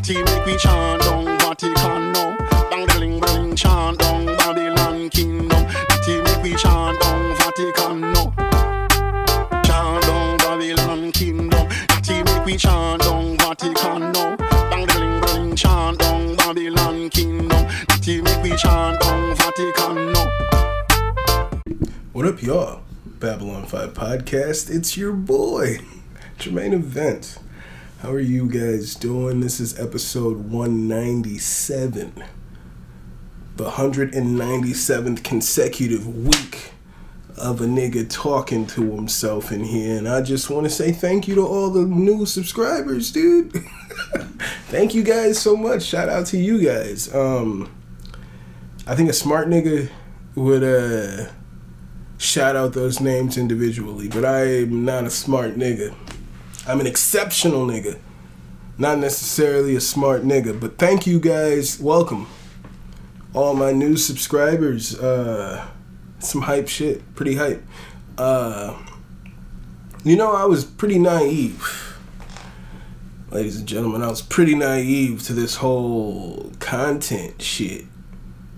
Natty make we chant down Vatican now. Bang the ling bling chant down Babylon kingdom. Natty make we chant down Vatican now. Chant down Babylon kingdom. Natty make we chant down Vatican now. Bang the ling bling chant down Babylon kingdom. Natty make we chant down Vatican now. What up, y'all? Babylon 5 podcast. It's your boy, Jermaine Event. How are you guys doing? This is episode 197. The 197th consecutive week of a nigga talking to himself in here. And I just want to say thank you to all the new subscribers, dude. Thank you guys so much. Shout out to you guys. I think a smart nigga would shout out those names individually, but I am not a smart nigga. I'm an exceptional nigga, not necessarily a smart nigga. But thank you guys. Welcome all my new subscribers. Some hype shit, pretty hype. I was pretty naive, ladies and gentlemen. I was pretty naive to this whole content shit.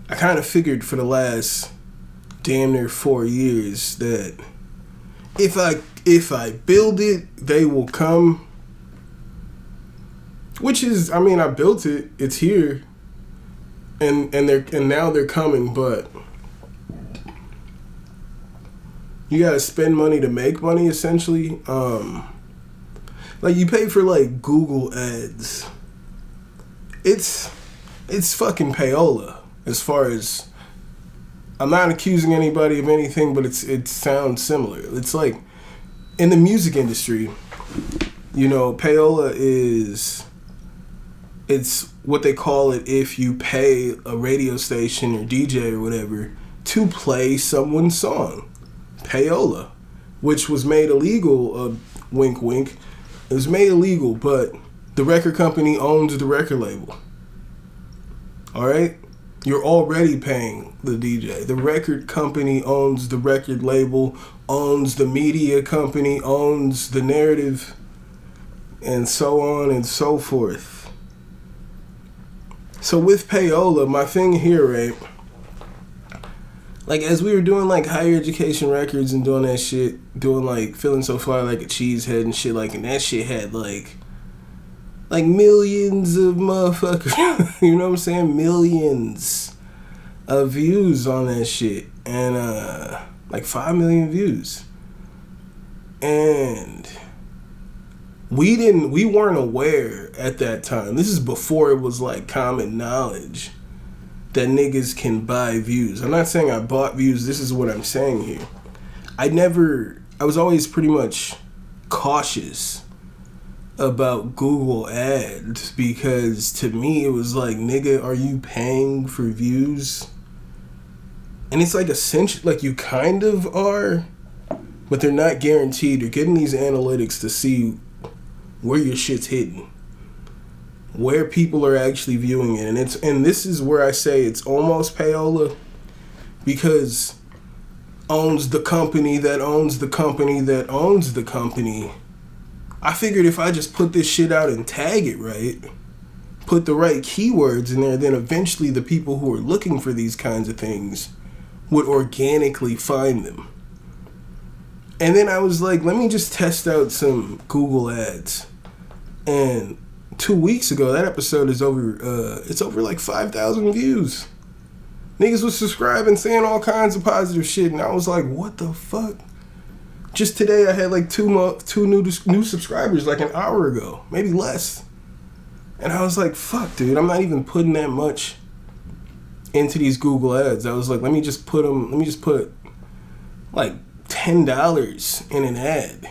I kind of figured for the last damn near 4 years that if I build it, they will come. Which is, I mean, I built it. It's here, and now they're coming. But you gotta spend money to make money, essentially. Like you pay for like Google ads. It's fucking payola. As far as, I'm not accusing anybody of anything, but it sounds similar. It's like in the music industry, payola it's what they call it if you pay a radio station or DJ or whatever to play someone's song. Payola, which was made illegal, wink wink. It was made illegal, but the record company owns the record label. Alright? You're already paying the DJ. The record company owns the record label, owns the media company, owns the narrative, and so on and so forth. So with payola, my thing here, right? Like as we were doing like higher education records and doing that shit, doing like Feeling So Fly Like a Cheesehead and shit, like, and that shit had like millions of motherfuckers, you know what I'm saying? Millions of views on that shit. And like 5 million views. And we weren't aware at that time. This is before it was like common knowledge that niggas can buy views. I'm not saying I bought views. This is what I'm saying here. I was always pretty much cautious about Google ads, because to me it was like, nigga, are you paying for views? And it's like essentially, like you kind of are, but they're not guaranteed. You're getting these analytics to see where your shit's hidden, where people are actually viewing it. And this is where I say it's almost payola, because owns the company that owns the company that owns the company. I figured if I just put this shit out and tag it right, put the right keywords in there, then eventually the people who are looking for these kinds of things would organically find them. And then I was like, let me just test out some Google ads. And 2 weeks ago, that episode is over, it's over like 5,000 views. Niggas was subscribing, saying all kinds of positive shit, and I was like, what the fuck? Just today, I had like two new subscribers like an hour ago, maybe less. And I was like, fuck, dude, I'm not even putting that much into these Google ads. I was like, let me just put like $10 in an ad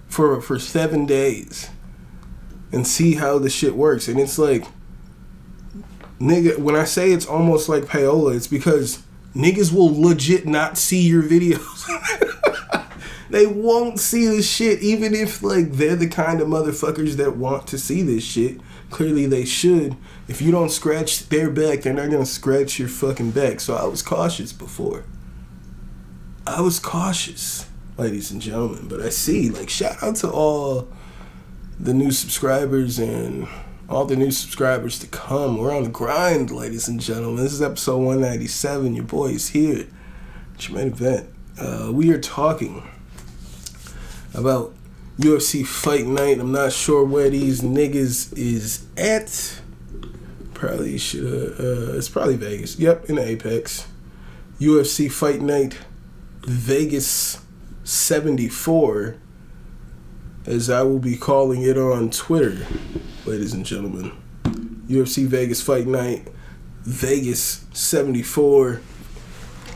for 7 days and see how the shit works. And it's like, nigga, when I say it's almost like payola, it's because niggas will legit not see your videos. They won't see this shit, even if like they're the kind of motherfuckers that want to see this shit. Clearly they should. If you don't scratch their back, they're not gonna scratch your fucking back. So I was cautious before. I was cautious, ladies and gentlemen. But I see, like, shout out to all the new subscribers and all the new subscribers to come. We're on the grind, ladies and gentlemen. This is episode 197. Your boy is here. Jermaine event. We are talking about UFC Fight Night. I'm not sure where these niggas is at. Probably should. It's probably Vegas. Yep, in the Apex. UFC Fight Night, Vegas 74, as I will be calling it on Twitter, ladies and gentlemen. UFC Vegas Fight Night, Vegas 74.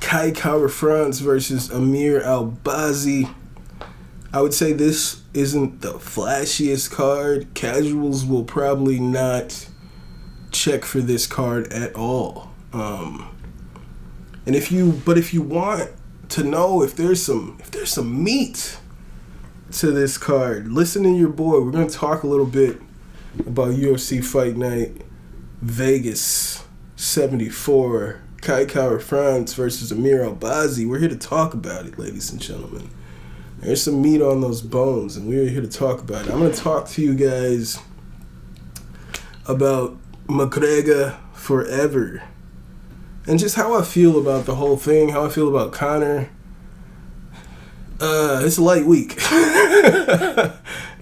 Kai Kara-France versus Amir Albazi. I would say this isn't the flashiest card. Casuals will probably not check for this card at all. And if you want to know if there's some meat to this card, listen to your boy. We're gonna talk a little bit about UFC Fight Night Vegas 74, Kai Kara-France versus Amir Albazi. We're here to talk about it, ladies and gentlemen. There's some meat on those bones, and we're here to talk about it. I'm gonna talk to you guys about Mcgregor forever. And just how I feel about the whole thing, how I feel about Conor. It's a light week.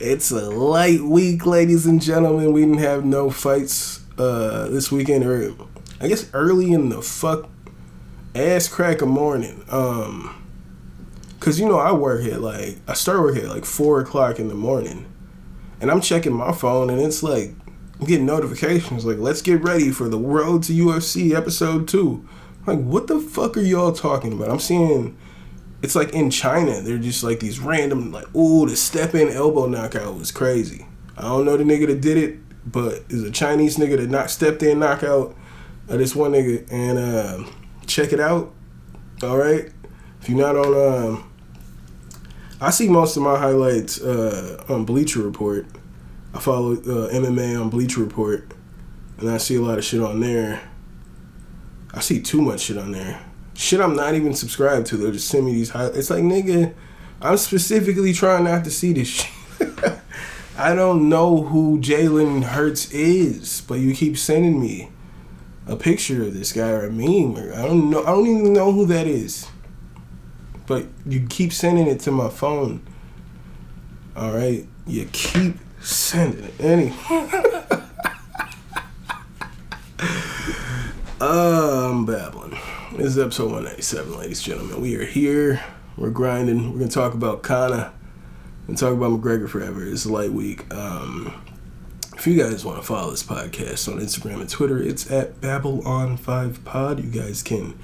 It's a light week, ladies and gentlemen. We didn't have no fights this weekend, or I guess early in the ass crack of morning. Cause I work at I start work at 4 o'clock in the morning, and I'm checking my phone, and it's like, I'm getting notifications let's get ready for the Road to UFC episode 2. What the fuck are y'all talking about? I'm seeing it's in China. They're just these random the step in elbow knockout was crazy. I don't know the nigga that did it, but it's a Chinese nigga that stepped in knockout this one nigga, and check it out. All right, if you're not on, I see most of my highlights on Bleacher Report. I follow MMA on Bleacher Report, and I see a lot of shit on there. I see too much shit on there. Shit I'm not even subscribed to. They'll just send me these highlights. It's nigga, I'm specifically trying not to see this shit. I don't know who Jalen Hurts is, but you keep sending me a picture of this guy or a meme. I don't know. I don't even know who that is. But you keep sending it to my phone. All right? You keep sending it. Anyway. I'm babbling. This is episode 197, ladies and gentlemen. We are here. We're grinding. We're going to talk about Conor and talk about McGregor forever. It's a light week. If you guys want to follow this podcast on Instagram and Twitter, it's at BabbleOn5Pod. You guys can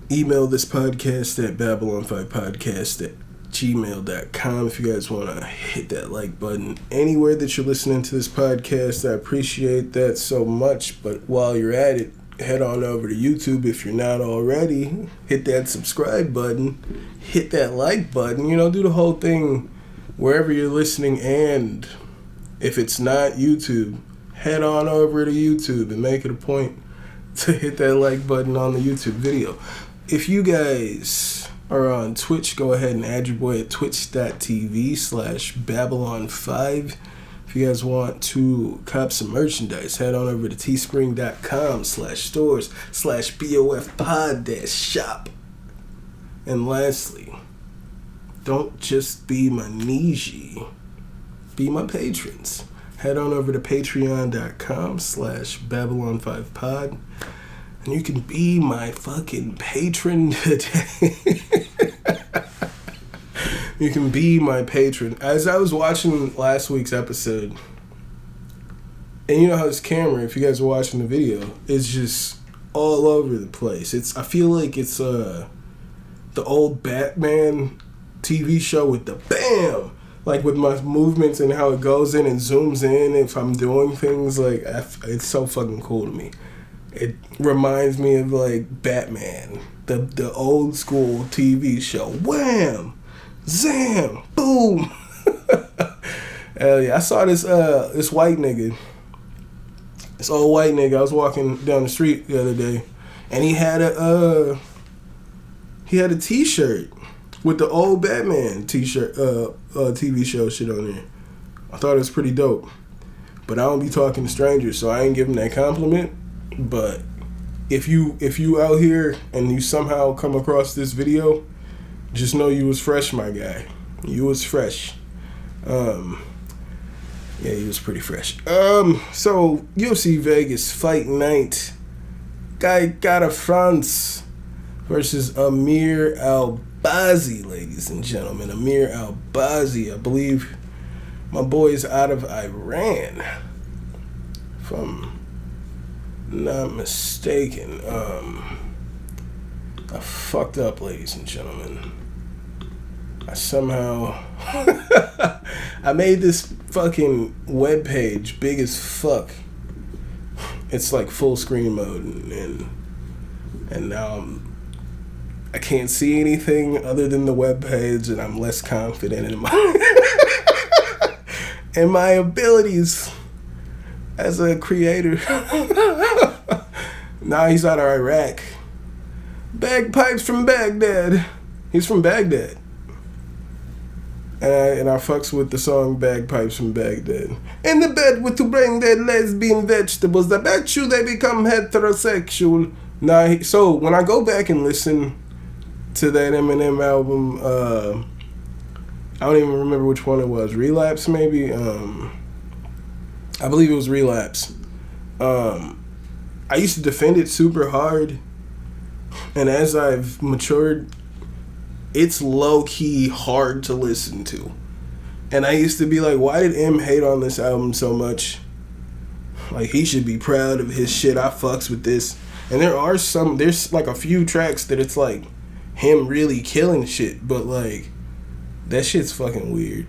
email this podcast at BabbleOn5Podcast@gmail.com. If you guys want to hit that like button anywhere that you're listening to this podcast, I appreciate that so much. But while you're at it, head on over to YouTube if you're not already. Hit that subscribe button. Hit that like button. Do the whole thing wherever you're listening. And if it's not YouTube, head on over to YouTube and make it a point to hit that like button on the YouTube video. If you guys are on Twitch, go ahead and add your boy at twitch.tv/Babylon5. If you guys want to cop some merchandise, head on over to teespring.com/stores/BOFpod-shop. And lastly, don't just be my Niji, be my patrons. Head on over to patreon.com/Babylon5Pod. And you can be my fucking patron today. You can be my patron. As I was watching last week's episode, and you know how this camera, if you guys are watching the video, is just all over the place. I feel like it's the old Batman TV show with the BAM! With my movements and how it goes in and zooms in if I'm doing things. It's so fucking cool to me. It reminds me of Batman, the old school TV show. Wham! Zam! Boom! Hell yeah. I saw this white nigga. This old white nigga. I was walking down the street the other day, and he had a t-shirt with the old Batman t-shirt TV show shit on there. I thought it was pretty dope. but I don't be talking to strangers, so I ain't giving that compliment. But if you out here and you somehow come across this video, just know you was fresh, my guy. You was fresh. Yeah, he was pretty fresh. So UFC Vegas fight night. Guy France versus Amir Albazi, ladies and gentlemen. Amir Albazi, I believe my boy's out of Iran, if I'm not mistaken. I fucked up, ladies and gentlemen. I somehow I made this fucking webpage big as fuck. It's like full screen mode, and now I can't see anything other than the webpage, and I'm less confident in my in my abilities as a creator. Now he's out of Iraq. Bagpipes from Baghdad. He's from Baghdad. And I fucks with the song Bagpipes from Baghdad. In the bed with two brain dead lesbian vegetables. I bet you they become heterosexual. So when I go back and listen to that Eminem album, I don't even remember which one it was. Relapse, maybe? I believe it was Relapse. I used to defend it super hard. And as I've matured, it's low-key hard to listen to. And I used to be like, why did M hate on this album so much? Like, he should be proud of his shit. I fucks with this. And there's like a few tracks that it's like him really killing shit. But like, that shit's fucking weird.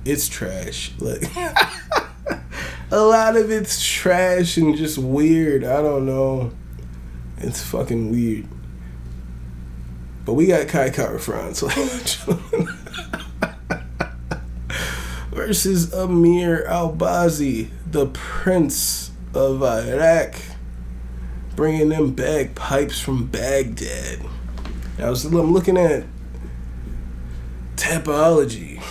It's trash. Like, a lot of it's trash and just weird. I don't know. It's fucking weird. But we got Kai France versus Amir Albazi, the Prince of Iraq, bringing them bagpipes from Baghdad. I'm looking at Tapology,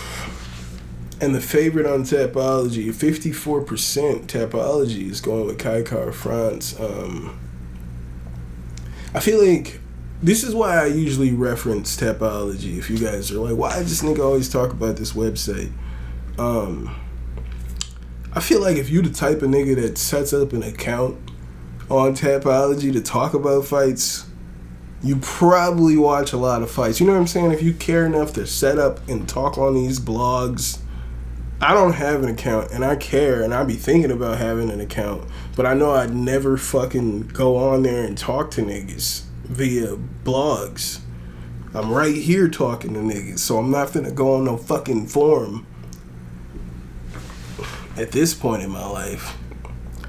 and the favorite on Tapology, 54% Tapology is going with Kai France. I feel like this is why I usually reference Tapology. If you guys are like, why does this nigga always talk about this website? I feel like if you the type of nigga that sets up an account on Tapology to talk about fights, you probably watch a lot of fights. You know what I'm saying? If you care enough to set up and talk on these blogs. I don't have an account, and I care, and I be thinking about having an account, but I know I'd never fucking go on there and talk to niggas via blogs. I'm right here talking to niggas, so I'm not finna go on no fucking forum at this point in my life.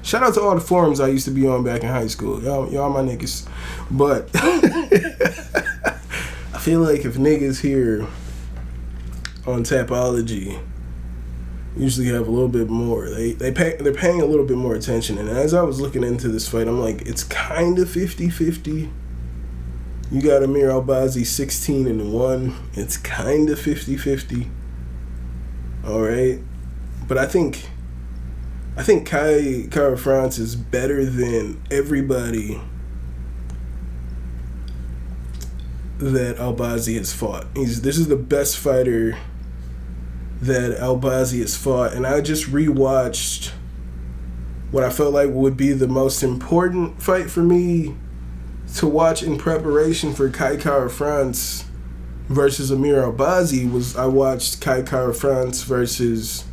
Shout out to all the forums I used to be on back in high school. Y'all my niggas. But I feel like if niggas here on Tapology usually have a little bit more, they're paying a little bit more attention. And as I was looking into this fight, I'm like, it's kind of 50-50. You got Amir Albazi 16-1. It's kind of 50-50. All right, but I think Kai France is better than everybody that Albazi has fought. This is the best fighter that Albazi has fought, and I just rewatched what I felt like would be the most important fight for me to watch in preparation for Kai France versus Amir Albazi. I watched Kai France versus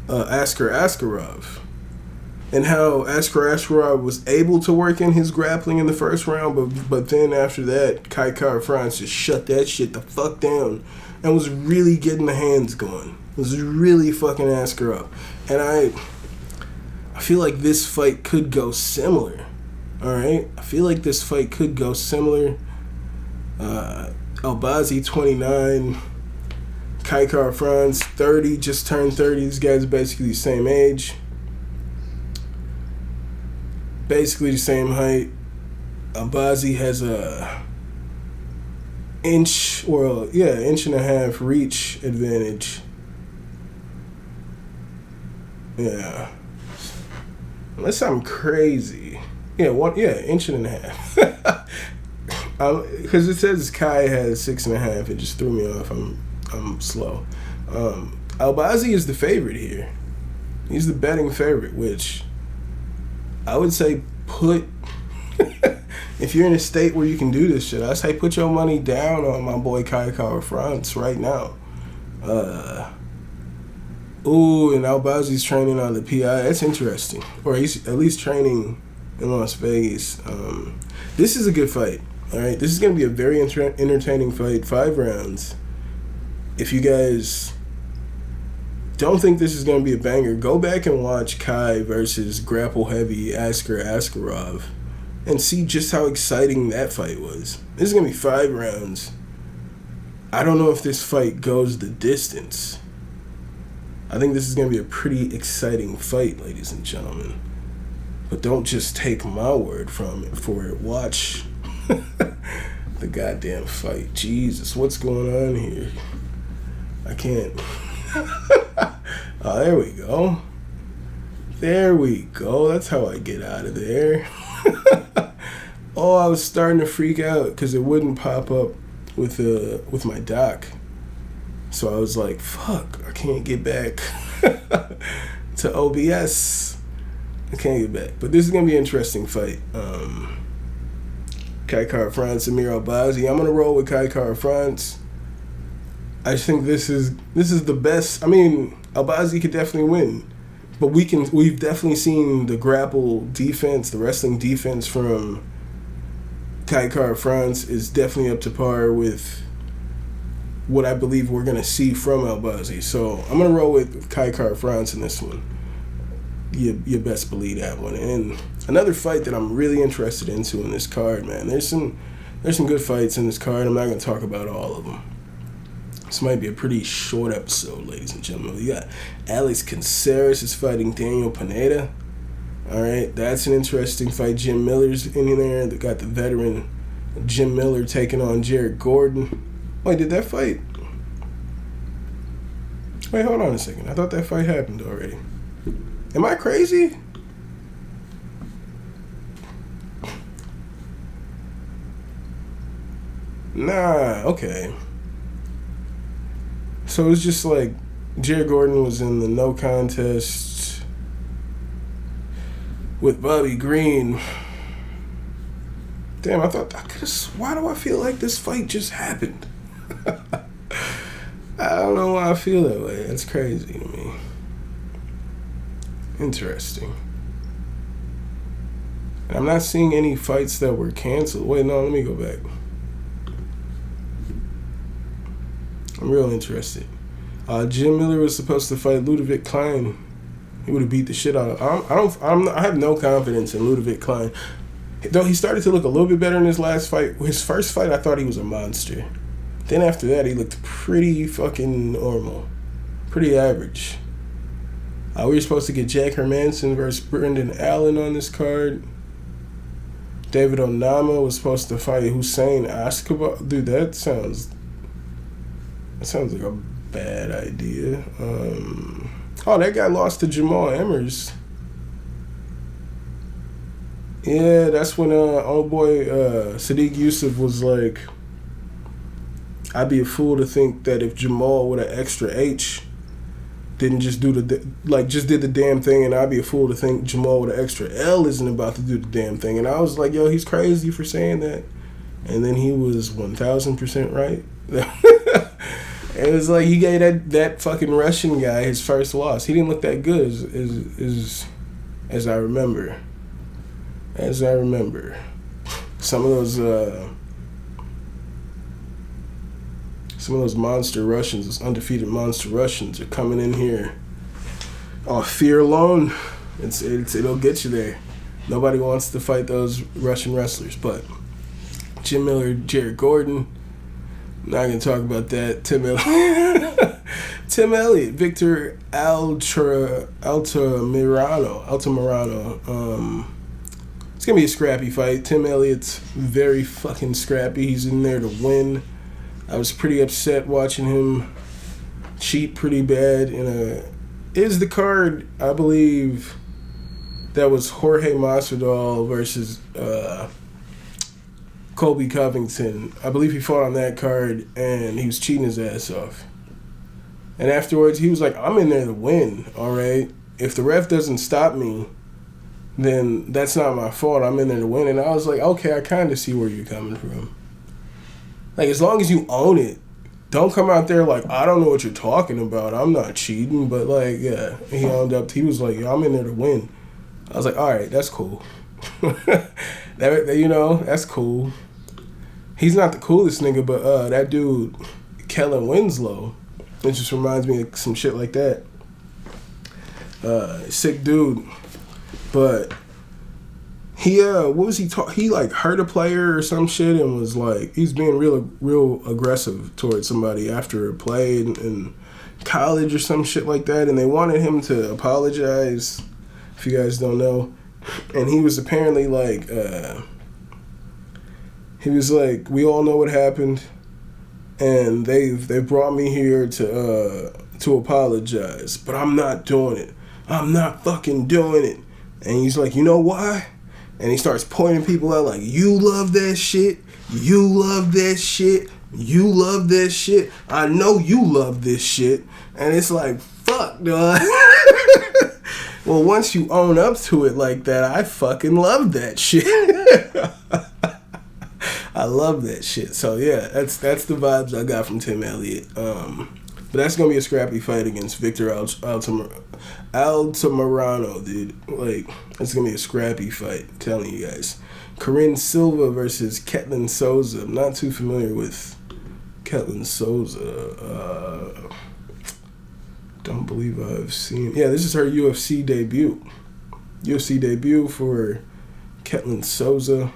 Askar Askarov, and how Askar Askarov was able to work in his grappling in the first round, but then after that, Kai France just shut that shit the fuck down and was really getting the hands going. Was really fucking Askar up. And I feel like this fight could go similar. Alright? I feel like this fight could go similar. Albazi 29, Kai France 30, just turned 30. These guys are basically the same age. Basically the same height. Albazi has a inch and a half reach advantage. Yeah. Unless I'm crazy. Yeah, inch and a half. Because it says Kai has 6.5. It just threw me off. I'm slow. Albazi is the favorite here. He's the betting favorite, which I would say put. If you're in a state where you can do this shit, I say put your money down on my boy Kai France right now. And Albazi's training on the PI. That's interesting. Or he's at least training in Las Vegas. This is a good fight. All right, this is going to be a very entertaining fight. 5 rounds. If you guys don't think this is going to be a banger, go back and watch Kai versus grapple heavy Askar Askarov and see just how exciting that fight was. This is going to be 5 rounds. I don't know if this fight goes the distance. I think this is going to be a pretty exciting fight, ladies and gentlemen. But don't just take my word for it. Watch the goddamn fight. Jesus, what's going on here? I can't. Oh, there we go. There we go. That's how I get out of there. Oh, I was starting to freak out because it wouldn't pop up with my dock. So I was like, fuck, I can't get back to OBS. I can't get back. But this is going to be an interesting fight. Kai France, Amir Albazi. I'm going to roll with Kai France. I think this is the best. I mean, Albazi could definitely win. But we've definitely seen the grapple defense, the wrestling defense from Kai France is definitely up to par with what I believe we're going to see from Albazi. So I'm going to roll with Kai France in this one. You best believe that one. And another fight that I'm really interested into in this card, man. There's some good fights in this card. I'm not going to talk about all of them. This might be a pretty short episode, ladies and gentlemen. We got Alex Caceres is fighting Daniel Pineda. All right, that's an interesting fight. Jim Miller's in there. They got the veteran Jim Miller taking on Jared Gordon. Wait, did that fight? Wait, hold on a second. I thought that fight happened already. Am I crazy? Nah, okay. So it's just like Jared Gordon was in the no contest with Bobby Green. Damn, I thought I could have. Why do I feel like this fight just happened? I don't know why I feel that way. That's crazy to me. Interesting. And I'm not seeing any fights that were canceled. Wait, no, let me go back. I'm real interested. Jim Miller was supposed to fight Ludovic Klein. He would have beat the shit out of. I have no confidence in Ludovic Klein. Though he started to look a little bit better in his last fight. His first fight, I thought he was a monster. Then after that, he looked pretty fucking normal. Pretty average. We were supposed to get Jack Hermanson versus Brendan Allen on this card. David Onama was supposed to fight Hussein Askabar. Dude, that sounds like a bad idea. That guy lost to Jamal Emmers. Yeah, that's when old boy Sadiq Yusuf was like, I'd be a fool to think that if Jamal with an extra H didn't just do just did the damn thing, and I'd be a fool to think Jamal with an extra L isn't about to do the damn thing. And I was like, yo, he's crazy for saying that. And then he was 1,000% right. It was like he gave that fucking Russian guy his first loss. He didn't look that good as I remember. As I remember. Some of those monster Russians, those undefeated monster Russians are coming in here. Oh, fear alone, it'll get you there. Nobody wants to fight those Russian wrestlers, but Jim Miller, Jared Gordon, not gonna talk about that. Tim Elliott, Victor Altamirano. It's gonna be a scrappy fight. Tim Elliott's very fucking scrappy. He's in there to win. I was pretty upset watching him cheat pretty bad in is the card, I believe, that was Jorge Masvidal versus Colby Covington. I believe he fought on that card, and he was cheating his ass off. And afterwards, he was like, I'm in there to win, all right? If the ref doesn't stop me, then that's not my fault. I'm in there to win. And I was like, okay, I kind of see where you're coming from. Like, as long as you own it, don't come out there like, I don't know what you're talking about. I'm not cheating. But, like, yeah, he owned up. He was like, yo, I'm in there to win. I was like, all right, that's cool. That's cool. He's not the coolest nigga, but that dude, Kellen Winslow, it just reminds me of some shit like that. Sick dude. But he, what was he he like hurt a player or some shit and was like, he's being real aggressive towards somebody after a play in college or some shit like that, and they wanted him to apologize, if you guys don't know. And he was apparently like, he was like, we all know what happened, and they brought me here to apologize, but I'm not doing it. I'm not fucking doing it. And he's like, you know why? And he starts pointing people out like, you love that shit. You love that shit. You love that shit. I know you love this shit. And it's like, fuck, dog. Well, once you own up to it like that, I fucking love that shit. I love that shit. So yeah, that's the vibes I got from Tim Elliott. But that's gonna be a scrappy fight against Victor Altamirano, dude. Like, that's gonna be a scrappy fight. I'm telling you guys. Corinne Silva versus Ketlin Souza. I'm not too familiar with Ketlin Souza. Don't believe I've seen. Yeah, this is her UFC debut. UFC debut for Ketlin Souza.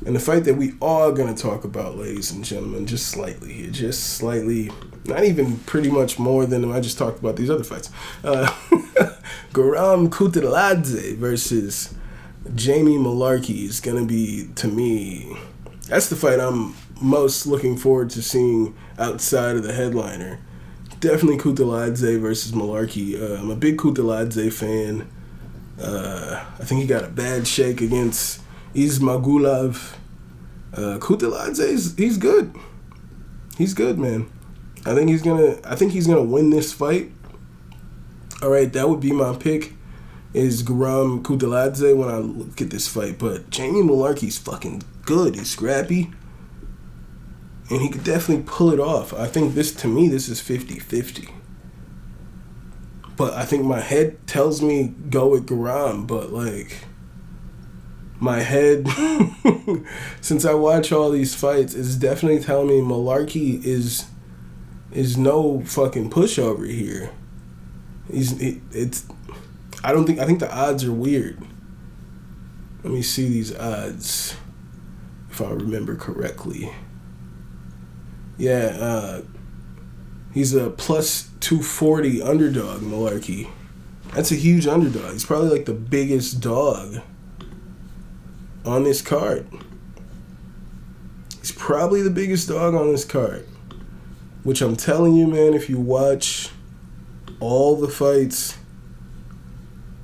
And the fight that we are going to talk about, ladies and gentlemen, just slightly here. Just slightly. Not even pretty much more than I just talked about these other fights. Guram Kutateladze versus Jamie Mullarkey is going to be, to me, that's the fight I'm most looking forward to seeing outside of the headliner. Definitely Kutateladze versus Mullarkey. I'm a big Kutateladze fan. I think he got a bad shake against Ismagulov. Kutateladze, he's good. He's good, man. I think he's gonna win this fight. All right, that would be my pick. Is Guram Kutateladze when I look at this fight, but Jamie Mullarkey's fucking good. He's scrappy, and he could definitely pull it off. I think this is 50-50. But I think my head tells me go with Guram, but like my head, since I watch all these fights, is definitely telling me Mullarkey is no fucking pushover here. I think the odds are weird. Let me see these odds, if I remember correctly. Yeah, he's a plus 240 underdog, Mullarkey. That's a huge underdog. He's probably like the biggest dog on this card. He's probably the biggest dog on this card. Which I'm telling you, man, if you watch all the fights,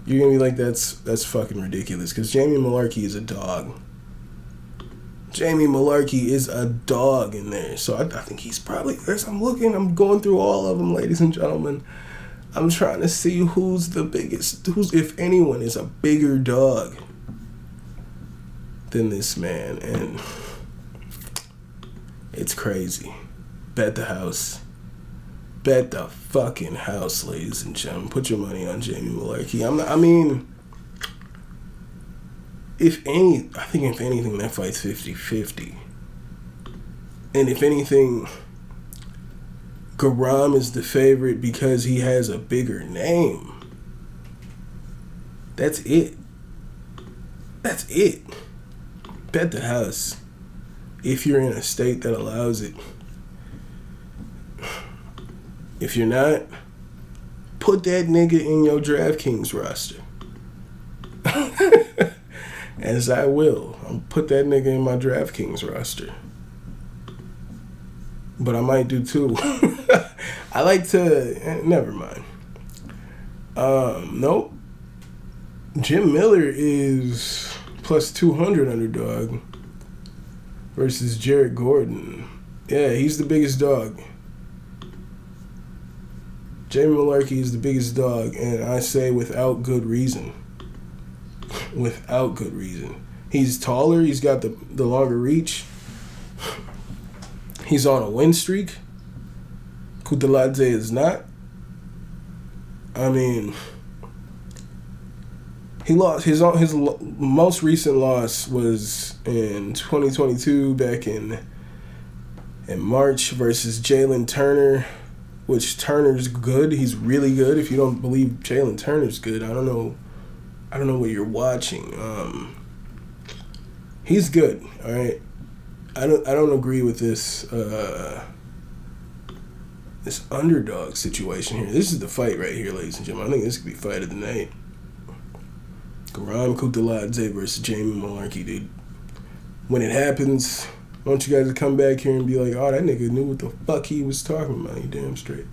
you're going to be like, that's fucking ridiculous. Because Jamie Mullarkey is a dog. Jamie Mullarkey is a dog in there. So I think he's probably, as I'm going through all of them, ladies and gentlemen. I'm trying to see who's the biggest, if anyone, is a bigger dog than this man. And it's crazy. Bet the house. Bet the fucking house, ladies and gentlemen. Put your money on Jamie Mullarkey. If anything, that fight's 50-50. And if anything, Guram is the favorite because he has a bigger name. That's it. Bet the house. If you're in a state that allows it. If you're not, put that nigga in your DraftKings roster. As I will. I'll put that nigga in my DraftKings roster. But I might do too. I like to... Never mind. Nope. Jim Miller is plus 200 underdog versus Jared Gordon. Yeah, he's the biggest dog. Jamie Malarkey is the biggest dog, and I say without good reason. Without good reason. He's taller, he's got the longer reach. He's on a win streak. Kutaladze is not. I mean, he lost his most recent loss was in 2022 back in March versus Jalen Turner, which Turner's good. He's really good. If you don't believe Jalen Turner's good, I don't know what you're watching. He's good. All right. I don't agree with this this underdog situation here. This is the fight right here, ladies and gentlemen. I think this could be fight of the night. Garam Kutaladze versus Jamie Malarkey, dude. When it happens, I want you guys to come back here and be like, oh, that nigga knew what the fuck he was talking about. You damn straight.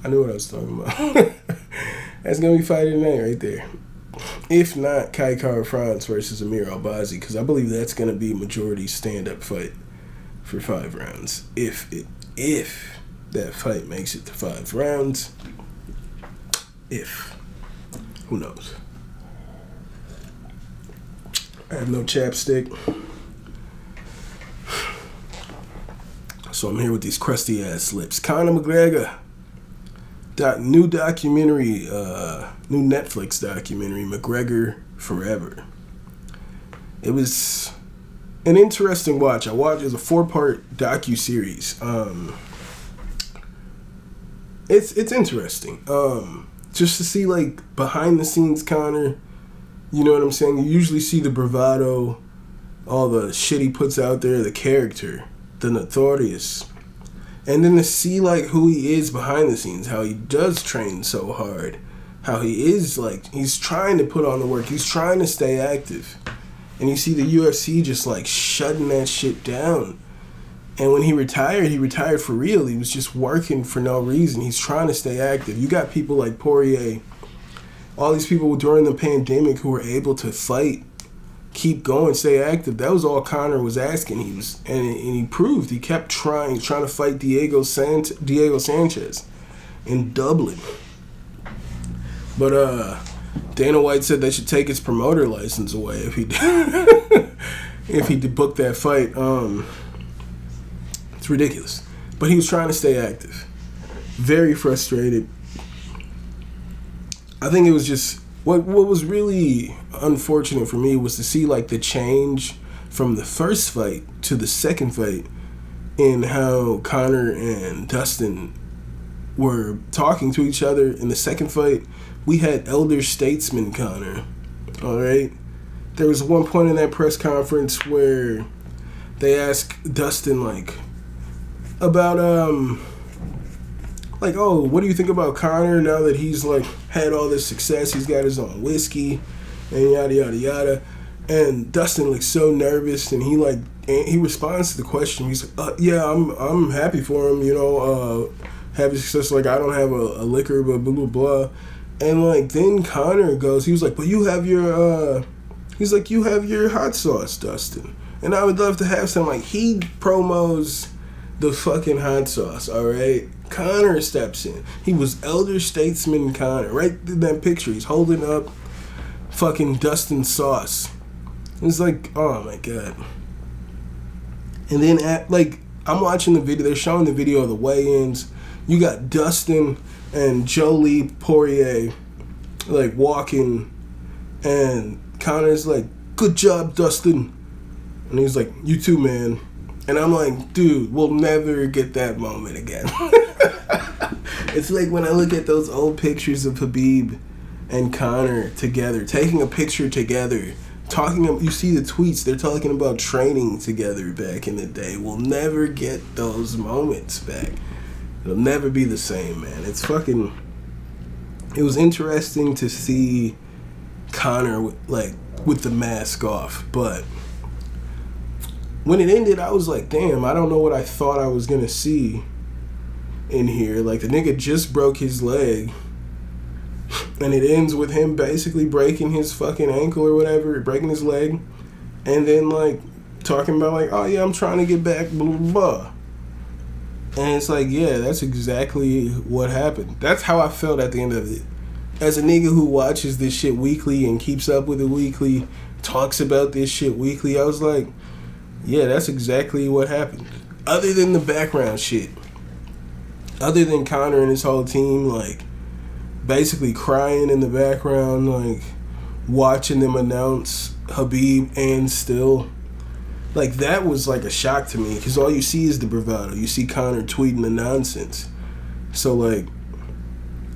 I knew what I was talking about. That's going to be fight of the night right there. If not, Kai Kara-France versus Amir Albazi, because I believe that's going to be majority stand-up fight for 5 rounds. If that fight makes it to 5 rounds. Who knows? I have no chapstick. So I'm here with these crusty ass lips. Conor McGregor. New documentary, new Netflix documentary, McGregor Forever. It was an interesting watch. It was a 4-part docu-series. It's interesting. Just to see like behind the scenes Conor, you know what I'm saying? You usually see the bravado, all the shit he puts out there, the character, the notorious. And then to see like who he is behind the scenes, how he does train so hard, how he is like, he's trying to put on the work, he's trying to stay active. And you see the UFC just like shutting that shit down. And when he retired for real. He was just working for no reason. He's trying to stay active. You got people like Poirier, all these people during the pandemic who were able to fight, keep going, stay active. That was all Conor was asking. And he proved. He kept trying to fight Diego Sanchez in Dublin. But Dana White said they should take his promoter license away if he did book that fight. It's ridiculous. But he was trying to stay active. Very frustrated. I think it was just what was really unfortunate for me was to see like the change from the first fight to the second fight in how Conor and Dustin were talking to each other. In the second fight, we had elder statesman Conor. All right, there was one point in that press conference where they asked Dustin like about like, oh, what do you think about Conor now that he's like had all this success? He's got his own whiskey and yada yada yada. And Dustin looks so nervous, and he responds to the question. He's like, yeah, I'm happy for him, you know, having success. Like, I don't have a liquor, but blah blah blah. And like then Conor goes, he was like, but you have your he's like, you have your hot sauce, Dustin, and I would love to have some. Like, he promos the fucking hot sauce, all right? Conor steps in. He was elder statesman Conor. Right in that picture, he's holding up fucking Dustin sauce. It's like, oh my god. And then I'm watching the video. They're showing the video of the weigh-ins. You got Dustin and Jolie Poirier like walking, and Conor's like, "Good job, Dustin," and he's like, "You too, man." And I'm like, dude, we'll never get that moment again. It's like when I look at those old pictures of Khabib and Conor together, taking a picture together, you see the tweets, they're talking about training together back in the day. We'll never get those moments back. It'll never be the same, man. It was interesting to see Conor with the mask off, but when it ended, I was like, damn, I don't know what I thought I was going to see in here. Like, the nigga just broke his leg. And it ends with him basically breaking his fucking ankle or whatever, breaking his leg. And then, like, talking about, like, oh, yeah, I'm trying to get back, blah, blah, blah. And it's like, yeah, that's exactly what happened. That's how I felt at the end of it. As a nigga who watches this shit weekly and keeps up with it weekly, talks about this shit weekly, I was like, yeah, that's exactly what happened. Other than the background shit. Other than Conor and his whole team, like, basically crying in the background, like, watching them announce Habib and Still. Like, that was, like, a shock to me, because all you see is the bravado. You see Conor tweeting the nonsense. So, like,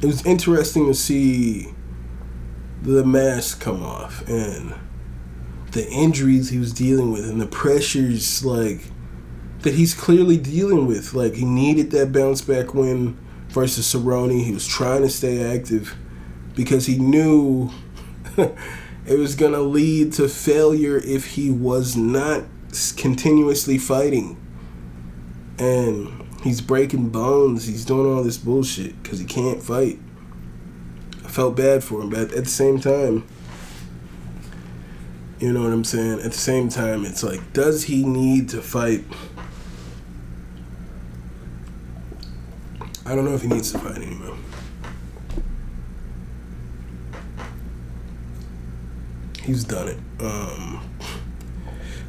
it was interesting to see the mask come off, and the injuries he was dealing with, and the pressures, like, that he's clearly dealing with. Like, he needed that bounce back win versus Cerrone. He was trying to stay active because he knew it was going to lead to failure if he was not continuously fighting. And he's breaking bones. He's doing all this bullshit because he can't fight. I felt bad for him, but at the same time, you know what I'm saying? At the same time, it's like, does he need to fight? I don't know if he needs to fight anymore. He's done it.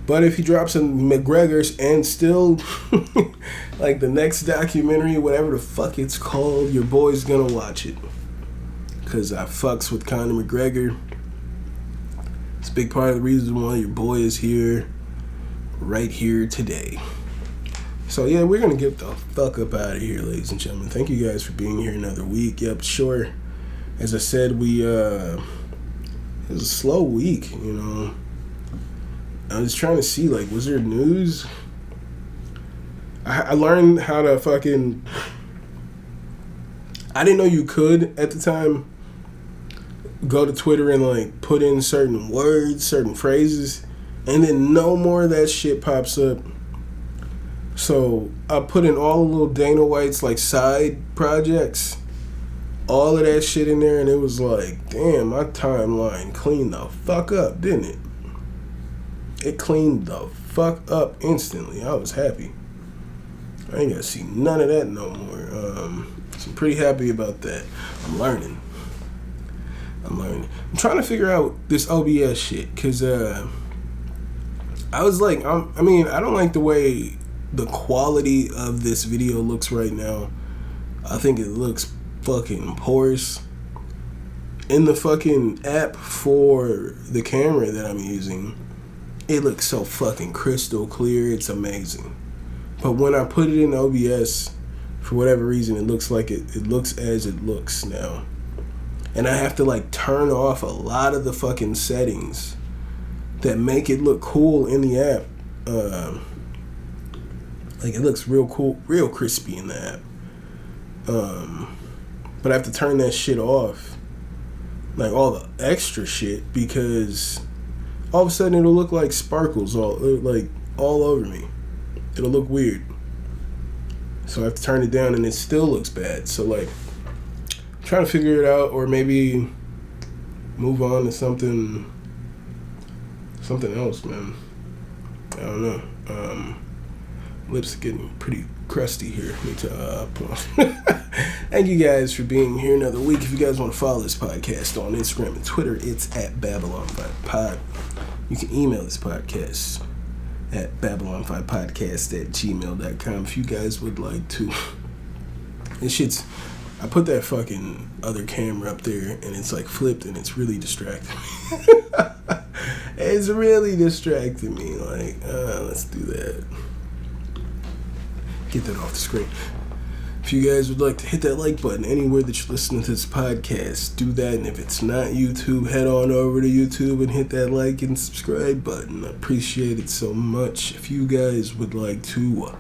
But if he drops some Mcgregor's and Still, like the next documentary, whatever the fuck it's called, your boy's gonna watch it. Because I fucks with Conor McGregor. It's a big part of the reason why your boy is here, right here today. So yeah, we're gonna get the fuck up out of here, ladies and gentlemen. Thank you guys for being here another week. Yep, sure. As I said, it was a slow week, you know. I was trying to see, like, was there news? I learned how to fucking... I didn't know you could, at the time, go to Twitter and, like, put in certain words, certain phrases, and then no more of that shit pops up. So I put in all the little Dana White's, like, side projects, all of that shit in there, and it was like, damn, my timeline cleaned the fuck up, didn't it? It cleaned the fuck up instantly. I was happy. I ain't gotta see none of that no more. So I'm pretty happy about that. I'm learning. I'm trying to figure out this OBS shit, because I was like, I don't like the way the quality of this video looks right now. I think it looks fucking porous. In the fucking app for the camera that I'm using, it looks so fucking crystal clear. It's amazing. But when I put it in OBS, for whatever reason, it looks like it looks as it looks now. And I have to, like, turn off a lot of the fucking settings that make it look cool in the app. Like, it looks real cool, real crispy in the app. But I have to turn that shit off. Like, all the extra shit, because all of a sudden it'll look like sparkles all over me. It'll look weird. So I have to turn it down, and it still looks bad. So, like, I'm trying to figure it out, or maybe move on to something else, man. I don't know. Lips are getting pretty crusty here. Need to pause. Thank you guys for being here another week. If you guys want to follow this podcast on Instagram and Twitter, it's at Babylon5Pod. You can email this podcast at Babylon5podcast@gmail.com if you guys would like to. I put that fucking other camera up there, and it's like flipped, and it's really distracting me. It's really distracting me. Like, let's do that. Get that off the screen. If you guys would like to hit that like button anywhere that you're listening to this podcast, do that. And if it's not YouTube, head on over to YouTube and hit that like and subscribe button. I appreciate it so much. If you guys would like to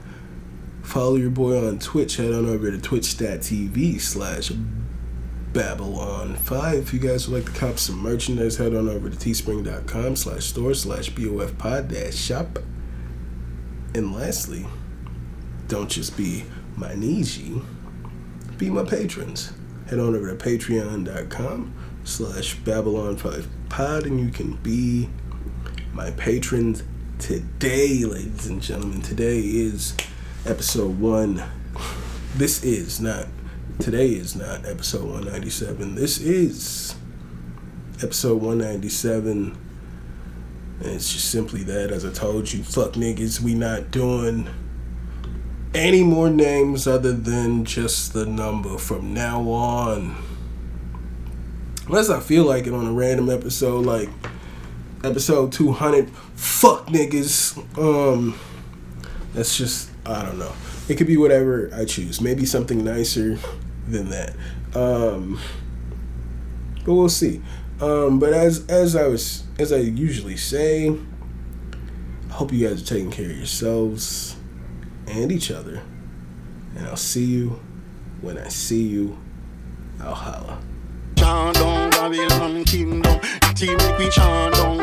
follow your boy on Twitch, head on over to twitch.tv/Babylon5. If you guys would like to cop some merchandise, head on over to teespring.com/store/BOFpod-shop. And lastly, don't just be my Niji, be my patrons. head on over to patreon.com/Babylon5pod and you can be my patrons today, ladies and gentlemen. Today is episode 1. Today is not episode 197. This is episode 197. And it's just simply that, as I told you, fuck niggas, we not doing any more names other than just the number from now on. Unless I feel like it on a random episode, like episode 200, fuck niggas. That's just, I don't know. It could be whatever I choose. Maybe something nicer than that. But we'll see. But as I usually say, I hope you guys are taking care of yourselves and each other. And I'll see you when I see you. I'll holla. Chant down Babylon kingdom, that he make we chant down